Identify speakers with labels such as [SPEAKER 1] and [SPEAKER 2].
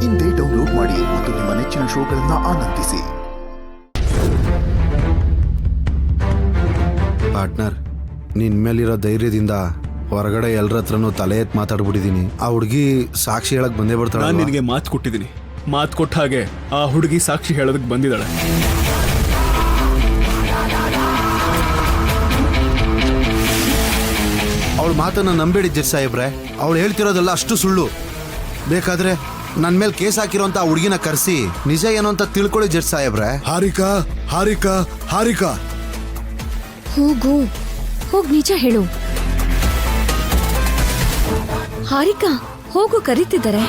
[SPEAKER 1] ಇಂದೇ ಡೌನ್ಲೋಡ್ ಮಾಡಿ ಮತ್ತು ನಿಮ್ಮ ನೆಚ್ಚಿನ ಶೋಗಳನ್ನ ಆನಂದಿಸಿ.
[SPEAKER 2] ಪಾರ್ಟ್ನರ್, ನಿನ್ ಮೇಲಿರೋ ಧೈರ್ಯದಿಂದ ಹೊರಗಡೆ ಎಲ್ಲರ ಹತ್ರನೂ ತಲೆ ಎತ್ತು ಮಾತಾಡ್ಬಿಟ್ಟಿದೀನಿ. ಆ ಹುಡುಗಿ ಸಾಕ್ಷಿ ಹೇಳಕ್ ಬಂದೇ ಬರ್ತಾಳೆ.
[SPEAKER 3] ನಾನು ನಿನಗೆ ಮಾತು ಕೊಟ್ಟಿದ್ದೀನಿ. ಮಾತು ಕೊಟ್ಟ ಹಾಗೆ ಆ ಹುಡುಗಿ ಸಾಕ್ಷಿ ಹೇಳೋದಕ್ಕೆ ಬಂದಿದ್ದಾಳೆ.
[SPEAKER 2] ಅವಳ ಮಾತನ್ನ ನಂಬೇಡಿ ಜಡ್ಜ್ ಸಾಹೇಬ್ರೆ. ಅವಳು ಹೇಳ್ತಿರೋದೆಲ್ಲ ಅಷ್ಟು ಸುಳ್ಳು. ಬೇಕಾದ್ರೆ ನನ್ನ ಮೇಲೆ ಕೇಸ್ ಹಾಕಿರೋಂತ ಆ ಹುಡುಗಿನ ಕರೆಸಿ ನಿಜ ಏನು ಅಂತ ತಿಳ್ಕೊಳ್ಳಿ ಜಡ್ಜ್ ಸಾಹೇಬ್ರೆ.
[SPEAKER 4] ಹಾರಿಕಾ ಹಾರಿಕಾ ಹಾರಿಕಾ,
[SPEAKER 5] ಹೋಗು, ಹೋಗ್ ನಿಜ ಹೇಳು. ಹಾರಿಕಾ, ಹೋಗು, ಕರೀತಿದ್ದಾರೆ.